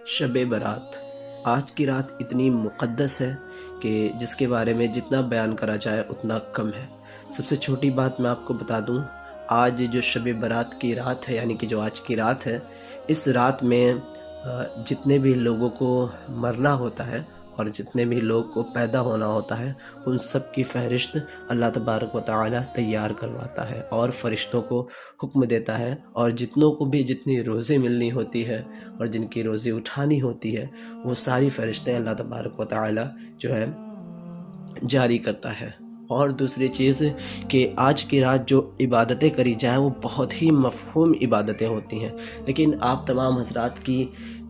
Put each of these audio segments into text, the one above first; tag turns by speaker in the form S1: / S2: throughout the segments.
S1: شب برات آج کی رات اتنی مقدس ہے کہ جس کے بارے میں جتنا بیان کرا جائے اتنا کم ہے۔ سب سے چھوٹی بات میں آپ کو بتا دوں، آج جو شب برات کی رات ہے، یعنی کہ جو آج کی رات ہے، اس رات میں جتنے بھی لوگوں کو مرنا ہوتا ہے اور جتنے بھی لوگ کو پیدا ہونا ہوتا ہے، ان سب کی فہرست اللہ تبارک و تعالی تیار کرواتا ہے اور فرشتوں کو حکم دیتا ہے، اور جتنوں کو بھی جتنی روزی ملنی ہوتی ہے اور جن کی روزی اٹھانی ہوتی ہے، وہ ساری فرشتیں اللہ تبارک و تعالی جو ہے جاری کرتا ہے۔ اور دوسری چیز کہ آج کی رات جو عبادتیں کری جائیں وہ بہت ہی مفہوم عبادتیں ہوتی ہیں، لیکن آپ تمام حضرات کی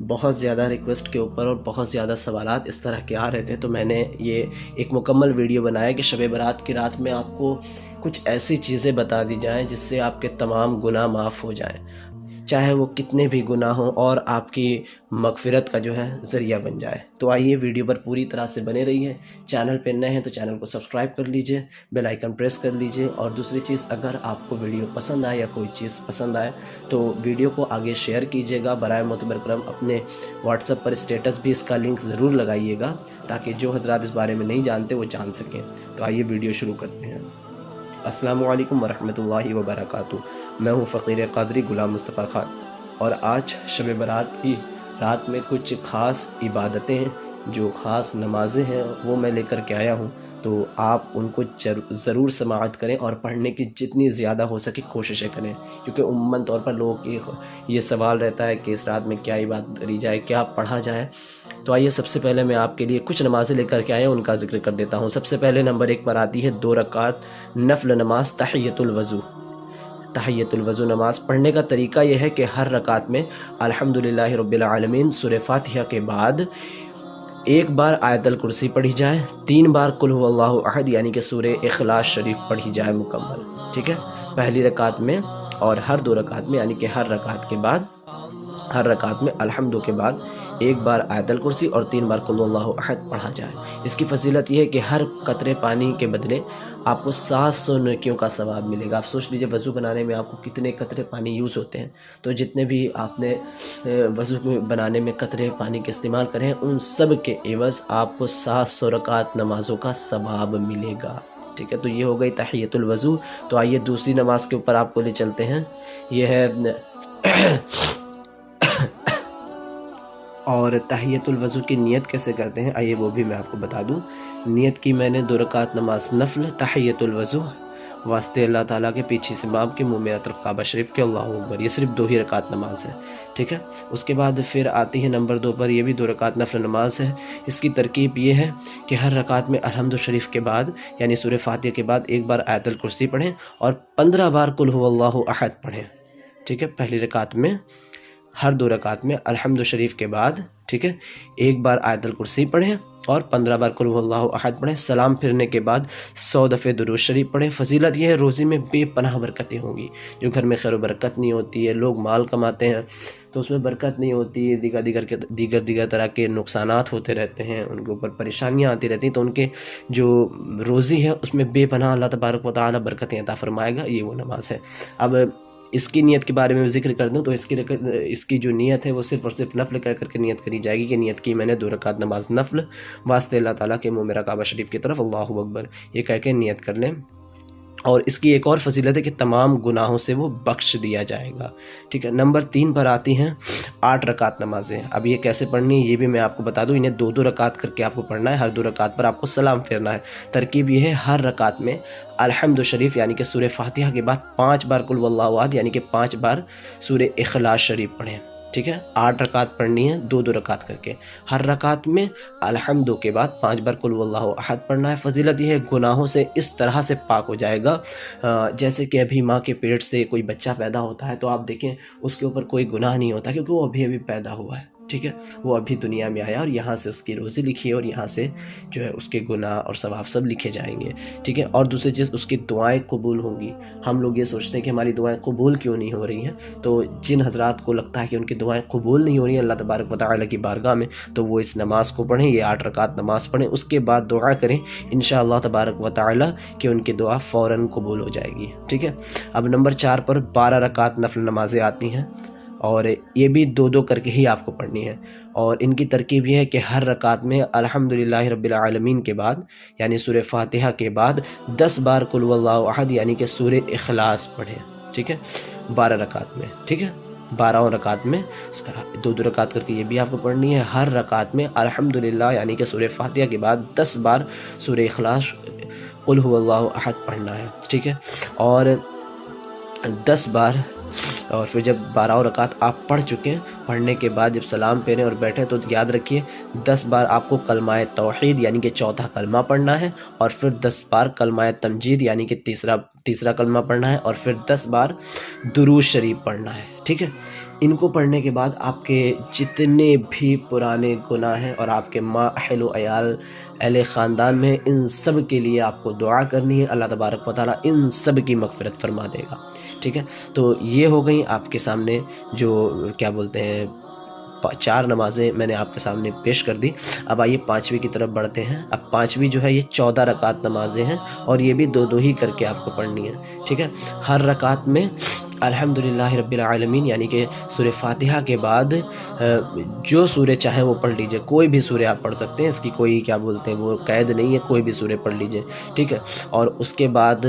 S1: بہت زیادہ ریکویسٹ کے اوپر اور بہت زیادہ سوالات اس طرح کے آ رہے تھے، تو میں نے یہ ایک مکمل ویڈیو بنایا کہ شب برات کی رات میں آپ کو کچھ ایسی چیزیں بتا دی جائیں جس سے آپ کے تمام گناہ معاف ہو جائیں، چاہے وہ کتنے بھی گناہ ہوں، اور آپ کی مغفرت کا جو ہے ذریعہ بن جائے۔ تو آئیے ویڈیو پر پوری طرح سے بنے رہیے۔ چینل پہ نئے ہیں تو چینل کو سبسکرائب کر لیجئے، بیل آئیکن پریس کر لیجئے، اور دوسری چیز، اگر آپ کو ویڈیو پسند آئے یا کوئی چیز پسند آئے تو ویڈیو کو آگے شیئر کیجئے گا۔ برائے معتبر کرم اپنے واٹس ایپ پر اسٹیٹس بھی اس کا لنک ضرور لگائیے گا تاکہ جو حضرات اس بارے میں نہیں جانتے وہ جان سکیں۔ تو آئیے ویڈیو شروع کرتے ہیں۔ السلام علیکم ورحمۃ اللہ وبرکاتہ۔ میں ہوں فقیر قادری غلام مصطفیٰ خان، اور آج شب برات کی رات میں کچھ خاص عبادتیں ہیں، جو خاص نمازیں ہیں، وہ میں لے کر کے آیا ہوں، تو آپ ان کو ضرور سماعت کریں اور پڑھنے کی جتنی زیادہ ہو سکے کوششیں کریں، کیونکہ عموماً طور پر لوگوں کی یہ سوال رہتا ہے کہ اس رات میں کیا عبادت کری جائے، کیا پڑھا جائے۔ تو آئیے سب سے پہلے میں آپ کے لیے کچھ نمازیں لے کر کے آیا ہوں، ان کا ذکر کر دیتا ہوں۔ سب سے پہلے نمبر 1 پر آتی ہے 2 رکعت نفل نماز تحیۃ الوضو۔ تحیۃ الوضو نماز پڑھنے کا طریقہ یہ ہے کہ ہر رکعت میں الحمدللہ رب العالمین سورہ فاتحہ کے بعد 1 بار آیت الکرسی پڑھی جائے، 3 بار قل هو اللہ احد یعنی کہ سورہ اخلاص شریف پڑھی جائے مکمل، ٹھیک ہے، پہلی رکعت میں، اور ہر 2 رکعت میں، یعنی کہ ہر رکعت کے بعد، ہر رکعت میں الحمد کے بعد 1 بار آیت الکرسی اور 3 بار قل اللہ احد پڑھا جائے۔ اس کی فضیلت یہ ہے کہ ہر قطرے پانی کے بدلے آپ کو 700 نیکیوں کا ثواب ملے گا۔ آپ سوچ لیجئے وضو بنانے میں آپ کو کتنے قطرے پانی یوز ہوتے ہیں، تو جتنے بھی آپ نے وضو بنانے میں قطرے پانی کے استعمال کرے ہیں، ان سب کے عوض آپ کو 700 رکعت نمازوں کا ثواب ملے گا، ٹھیک ہے۔ تو یہ ہو گئی تحیۃ الوضو۔ تو آئیے دوسری نماز کے اوپر آپ کو لے چلتے ہیں، یہ ہے اور تحیۃ الوضو کی نیت کیسے کرتے ہیں، آئیے وہ بھی میں آپ کو بتا دوں۔ نیت کی میں نے 2 رکعت نماز نفل تحیۃ الوضو واسطے اللہ تعالیٰ کے، پیچھے سے باپ کے، منہ میرا طرف کعبہ شریف کے، اللہ اکبر۔ یہ صرف 2 ہی رکعت نماز ہے، ٹھیک ہے۔ اس کے بعد پھر آتی ہے نمبر 2 پر، یہ بھی 2 رکعت نفل نماز ہے۔ اس کی ترکیب یہ ہے کہ ہر رکعت میں الحمد شریف کے بعد، یعنی سورہ فاتحہ کے بعد 1 بار آیت الکرسی پڑھیں اور 15 بار قل هو اللہ احد پڑھیں، ٹھیک ہے۔ پہلی رکعت میں، ہر 2 رکعت میں الحمد شریف کے بعد، ٹھیک ہے، 1 بار آیت الکرسی پڑھیں اور 15 بار قل هو اللہ احد پڑھیں۔ سلام پھرنے کے بعد 100 دفعہ درود شریف پڑھیں۔ فضیلت یہ ہے روزی میں بے پناہ برکتیں ہوں گی۔ جو گھر میں خیر و برکت نہیں ہوتی ہے، لوگ مال کماتے ہیں تو اس میں برکت نہیں ہوتی ہے، دیگر طرح کے نقصانات ہوتے رہتے ہیں، ان کے اوپر پریشانیاں آتی رہتی ہیں، تو ان کے جو روزی ہے اس میں بے پناہ اللہ تبارک و تعالی برکتیں عطا فرمائے گا۔ یہ وہ نماز ہے۔ اب اس کی نیت کے بارے میں ذکر کر دوں تو اس کی جو نیت ہے وہ صرف اور صرف نفل کہہ کر کے نیت کری جائے گی کہ نیت کی میں نے 2 رکعت نماز نفل واسطے اللہ تعالیٰ کے، منہ میرا کعبہ شریف کی طرف، اللہ اکبر، یہ کہہ کے نیت کر لیں۔ اور اس کی ایک اور فضیلت ہے کہ تمام گناہوں سے وہ بخش دیا جائے گا، ٹھیک ہے۔ نمبر 3 پر آتی ہیں 8 رکعت نمازیں۔ اب یہ کیسے پڑھنی ہے یہ بھی میں آپ کو بتا دوں۔ انہیں 2 رکعت کر کے آپ کو پڑھنا ہے، ہر 2 رکعت پر آپ کو سلام پھیرنا ہے۔ ترکیب یہ ہے، ہر رکعت میں الحمد شریف یعنی کہ سورہ فاتحہ کے بعد 5 بار قل هو اللہ احد یعنی کہ 5 بار سورہ اخلاص شریف پڑھیں، ٹھیک ہے۔ 8 رکعت پڑھنی ہے، 2 رکعت کر کے، ہر رکعت میں الحمد کے بعد 5 بار قل هو اللہ احد پڑھنا ہے۔ فضیلت یہ ہے گناہوں سے اس طرح سے پاک ہو جائے گا جیسے کہ ابھی ماں کے پیٹ سے کوئی بچہ پیدا ہوتا ہے تو آپ دیکھیں اس کے اوپر کوئی گناہ نہیں ہوتا، کیونکہ وہ ابھی پیدا ہوا ہے، ٹھیک ہے، وہ ابھی دنیا میں آیا اور یہاں سے اس کی روزی لکھی ہے اور یہاں سے جو ہے اس کے گناہ اور ثواب سب لکھے جائیں گے، ٹھیک ہے۔ اور دوسری چیز، اس کی دعائیں قبول ہوں گی۔ ہم لوگ یہ سوچتے ہیں کہ ہماری دعائیں قبول کیوں نہیں ہو رہی ہیں، تو جن حضرات کو لگتا ہے کہ ان کی دعائیں قبول نہیں ہو رہی ہیں اللہ تبارک و تعالی کی بارگاہ میں، تو وہ اس نماز کو پڑھیں، یہ 8 رکعت نماز پڑھیں، اس کے بعد دعا کریں انشاءاللہ تبارک و تعالی کہ ان کی دعا فوراً قبول ہو جائے گی، ٹھیک ہے۔ اب نمبر 4 پر 12 رکعت نفل نمازیں آتی ہیں، اور یہ بھی 2 کر کے ہی آپ کو پڑھنی ہے، اور ان کی ترکیب یہ ہے کہ ہر رکعت میں الحمدللہ رب العالمین کے بعد یعنی سورہ فاتحہ کے بعد 10 بار قل هو اللہ احد یعنی کہ سورہ اخلاص پڑھیں، ٹھیک ہے، 12 رکعت میں، ٹھیک ہے، 12 رکعت میں 2 رکعت کر کے یہ بھی آپ کو پڑھنی ہے۔ ہر رکعت میں الحمدللہ یعنی کہ سورہ فاتحہ کے بعد 10 بار سورہ اخلاص قل هو اللہ احد پڑھنا ہے، ٹھیک ہے، اور 10 بار، اور پھر جب 12 رکعت آپ پڑھ چکے ہیں، پڑھنے کے بعد جب سلام پھیریں اور بیٹھیں تو یاد رکھیے 10 بار آپ کو کلمہ توحید یعنی کہ چوتھا کلمہ پڑھنا ہے، اور پھر 10 بار کلمہ تمجید یعنی کہ تیسرا کلمہ پڑھنا ہے، اور پھر 10 بار درود شریف پڑھنا ہے، ٹھیک ہے۔ ان کو پڑھنے کے بعد آپ کے جتنے بھی پرانے گناہ ہیں اور آپ کے ماں اہل و عیال اہل خاندان میں، ان سب کے لیے آپ کو دعا کرنی ہے، اللہ تبارک و تعالیٰ ان سب کی مغفرت فرما دے گا، ٹھیک ہے۔ تو یہ ہو گئیں آپ کے سامنے جو کیا بولتے ہیں 4 نمازیں میں نے آپ کے سامنے پیش کر دی۔ اب آئیے 5ویں کی طرف بڑھتے ہیں۔ اب 5ویں جو ہے یہ 14 رکعت نمازیں ہیں، اور یہ بھی 2 ہی کر کے آپ کو پڑھنی ہے، ٹھیک ہے۔ ہر رکعت میں الحمدللہ رب العالمین یعنی کہ سورہ فاتحہ کے بعد جو سورہ چاہیں وہ پڑھ لیجئے، کوئی بھی سورہ آپ پڑھ سکتے ہیں، اس کی کوئی کیا بولتے ہیں وہ قید نہیں ہے، کوئی بھی سورہ پڑھ لیجئے، ٹھیک ہے۔ اور اس کے بعد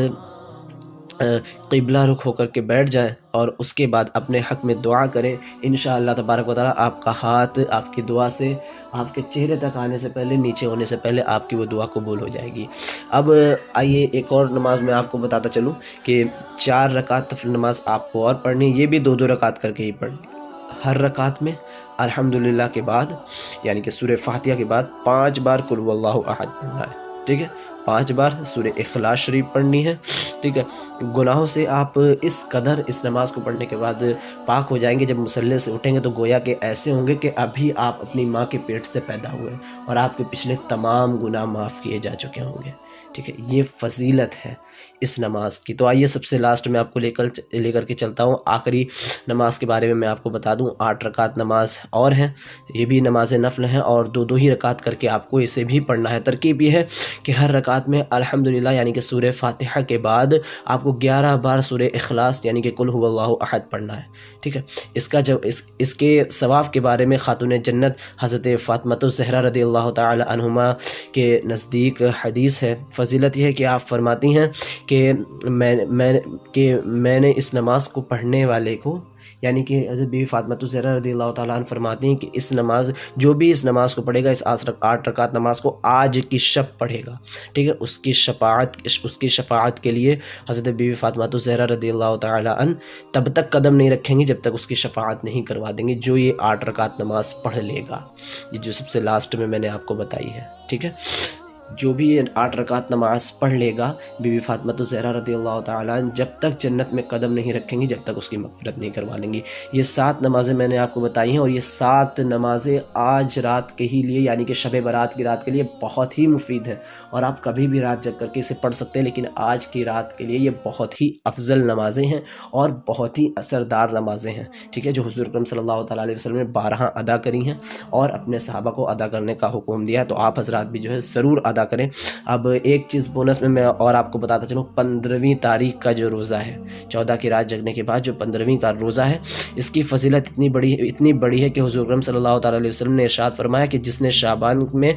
S1: قبلہ رخ ہو کر کے بیٹھ جائیں، اور اس کے بعد اپنے حق میں دعا کریں، انشاءاللہ تبارک و تعالیٰ آپ کا ہاتھ آپ کی دعا سے آپ کے چہرے تک آنے سے پہلے، نیچے ہونے سے پہلے آپ کی وہ دعا قبول ہو جائے گی۔ اب آئیے ایک اور نماز میں آپ کو بتاتا چلوں کہ 4 رکعت نفل نماز آپ کو اور پڑھنی ہے، یہ بھی 2 رکعت کر کے ہی پڑھنی ہے۔ ہر رکعت میں الحمدللہ کے بعد یعنی کہ سورہ فاتحہ کے بعد 5 بار قل هو اللہ احد پڑھنا ہے، ٹھیک ہے، 5 بار سورہ اخلاص شریف پڑھنی ہے، ٹھیک ہے۔ گناہوں سے آپ اس قدر اس نماز کو پڑھنے کے بعد پاک ہو جائیں گے، جب مصلی سے اٹھیں گے تو گویا کہ ایسے ہوں گے کہ ابھی آپ اپنی ماں کے پیٹ سے پیدا ہوئے اور آپ کے پچھلے تمام گناہ معاف کیے جا چکے ہوں گے، ٹھیک ہے۔ یہ فضیلت ہے اس نماز کی۔ تو آئیے سب سے لاسٹ میں آپ کو لے کر کے چلتا ہوں، آخری نماز کے بارے میں آپ کو بتا دوں۔ 8 رکعت نماز اور ہیں، یہ بھی نماز نفل ہیں، اور 2 ہی رکعت کر کے آپ کو اسے بھی پڑھنا ہے۔ ترکیب یہ ہے کہ ہر رکعت میں الحمدللہ یعنی کہ سورہ فاتحہ کے بعد آپ کو 11 بار سورہ اخلاص یعنی کہ قل هو اللہ احد پڑھنا ہے، ٹھیک ہے۔ اس کے ثواب کے بارے میں خاتون جنت حضرت فاطمہ الزہرا رضی اللہ تعالی عنہما کے نزدیک حدیث ہے، فضیلت یہ ہے کہ آپ فرماتی ہیں کہ میں نے اس نماز کو پڑھنے والے کو، یعنی کہ حضرت بی بی فاطمہ الزہرا رضی اللہ تعالیٰ عنہ فرماتی ہیں کہ جو بھی اس نماز کو پڑھے گا، اس 8 رکعت نماز کو آج کی شب پڑھے گا، ٹھیک ہے، اس کی شفاعت کے لیے حضرت بی بی فاطمہ الزہرا رضی اللہ تعالیٰ عنہ تب تک قدم نہیں رکھیں گی جب تک اس کی شفاعت نہیں کروا دیں گے جو یہ 8 رکعت نماز پڑھ لے گا، یہ جو سب سے لاسٹ میں نے آپ کو بتائی ہے، ٹھیک ہے۔ جو بھی یہ 8 رکعت نماز پڑھ لے گا، بی بی فاطمہ الزہرا رضی اللہ تعالیٰ عنہ جب تک جنت میں قدم نہیں رکھیں گی جب تک اس کی مغفرت نہیں کروا لیں گی۔ یہ 7 نمازیں میں نے آپ کو بتائی ہیں، اور یہ 7 نمازیں آج رات کے ہی لیے یعنی کہ شب برات کی رات کے لیے بہت ہی مفید ہیں، اور آپ کبھی بھی رات جگ کر کے اسے پڑھ سکتے ہیں، لیکن آج کی رات کے لیے یہ بہت ہی افضل نمازیں ہیں اور بہت ہی اثردار نمازیں ہیں، ٹھیک ہے، جو حضور اکرم صلی اللہ تعالیٰ علیہ وسلم نے 12 ادا کری ہیں اور اپنے صحابہ کو ادا کرنے کا حکم دیا ہے، تو آپ حضرات بھی جو ہے ضرور ادا کریں۔ اب ایک چیز بونس میں اور آپ کو بتاتا چلوں، 15ویں تاریخ کا جو روزہ ہے، 14 کی رات جگنے کے بعد جو 15ویں کا روزہ ہے، اس کی فضیلت اتنی بڑی ہے کہ حضور اکرم صلی اللہ تعالیٰ علیہ وسلم نے ارشاد فرمایا کہ جس نے شعبان میں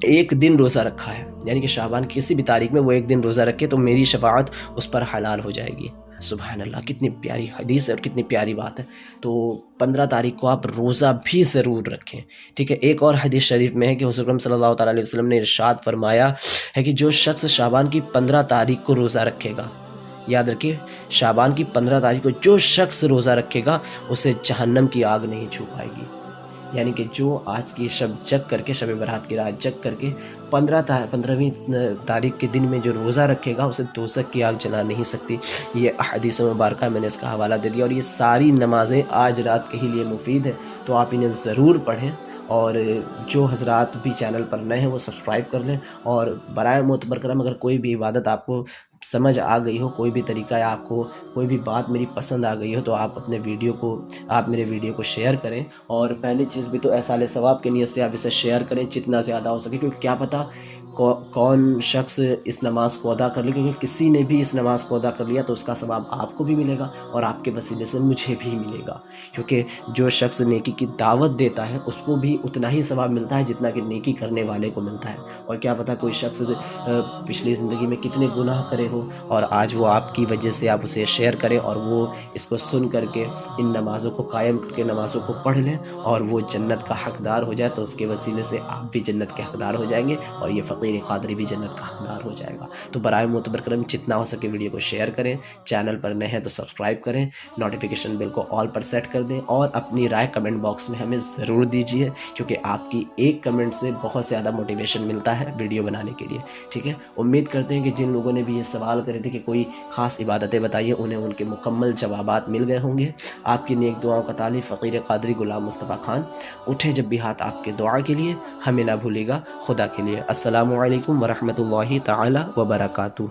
S1: 1 دن روزہ رکھا ہے، یعنی کہ شعبان کی کسی بھی تاریخ میں وہ 1 دن روزہ رکھے تو میری شفاعت اس پر حلال ہو جائے گی۔ سبحان اللہ، کتنی پیاری حدیث ہے اور کتنی پیاری بات ہے۔ تو 15 تاریخ کو آپ روزہ بھی ضرور رکھیں، ٹھیک ہے۔ ایک اور حدیث شریف میں ہے کہ حضور اکرم صلی اللہ تعالیٰ علیہ وسلم نے ارشاد فرمایا ہے کہ جو شخص شعبان کی 15 تاریخ کو روزہ رکھے گا، یاد رکھیے، شعبان کی 15 تاریخ کو جو شخص روزہ رکھے گا اسے جہنم کی آگ نہیں چھو پائے گی، یعنی کہ جو آج کی شب جگ کر کے، شب برات کی رات جگ کر کے 15ویں تاریخ کے دن میں جو روزہ رکھے گا اسے دوزخ کی آگ جلا نہیں سکتی۔ یہ احادیث مبارکہ میں نے اس کا حوالہ دے دیا، اور یہ ساری نمازیں آج رات کے ہی لیے مفید ہیں، تو آپ انہیں ضرور پڑھیں، اور جو حضرات بھی چینل پر نئے ہیں وہ سبسکرائب کر لیں، اور برائے معتبر کرم اگر کوئی بھی عبادت آپ کو سمجھ آ گئی ہو، کوئی بھی طریقہ یا آپ کو کوئی بھی بات میری پسند آ گئی ہو، تو آپ میرے ویڈیو کو شیئر کریں، اور پہلی چیز بھی تو احصال ثواب کی نیت سے آپ اسے شیئر کریں جتنا زیادہ ہو سکے، کیونکہ کیا پتہ کون شخص اس نماز کو ادا کر لے، کیونکہ کسی نے بھی اس نماز کو ادا کر لیا تو اس کا ثواب آپ کو بھی ملے گا اور آپ کے وسیلے سے مجھے بھی ملے گا، کیونکہ جو شخص نیکی کی دعوت دیتا ہے اس کو بھی اتنا ہی ثواب ملتا ہے جتنا کہ نیکی کرنے والے کو ملتا ہے۔ اور کیا پتہ کوئی شخص پچھلی زندگی میں کتنے گناہ کرے ہو اور آج وہ آپ کی وجہ سے آپ اسے شیئر کریں اور وہ اس کو سن کر کے ان نمازوں کو قائم کر کے نمازوں کو پڑھ لیں اور وہ جنت کا حقدار ہو جائے، تو اس کے وسیلے سے آپ بھی جنت کے حقدار ہو جائیں گے اور یہ فقیر قادری بھی جنت کا حقدار ہو جائے گا۔ تو برائے معتبر کرم جتنا ہو سکے ویڈیو کو شیئر کریں، چینل پر نئے ہیں تو سبسکرائب کریں، نوٹیفیکیشن بیل کو آل پر سیٹ کر دیں اور اپنی رائے کمنٹ باکس میں ہمیں ضرور دیجیے، کیونکہ آپ کی ایک کمنٹ سے بہت زیادہ موٹیویشن ملتا ہے ویڈیو بنانے کے لیے، ٹھیک ہے۔ امید کرتے ہیں کہ جن لوگوں نے بھی یہ سوال کرے تھے کہ کوئی خاص عبادتیں بتائیے، انہیں ان کے مکمل جوابات مل گئے ہوں گے۔ آپ کی نیک دعاؤں کا طالب فقیر قادری غلام مصطفیٰ خان، اٹھے جب بھی ہاتھ آپ کے دعا کے لیے، ہمیں نہ بھولے گا خدا کے لیے۔ السلام علیکم ورحمۃ اللہ تعالی وبرکاتہ۔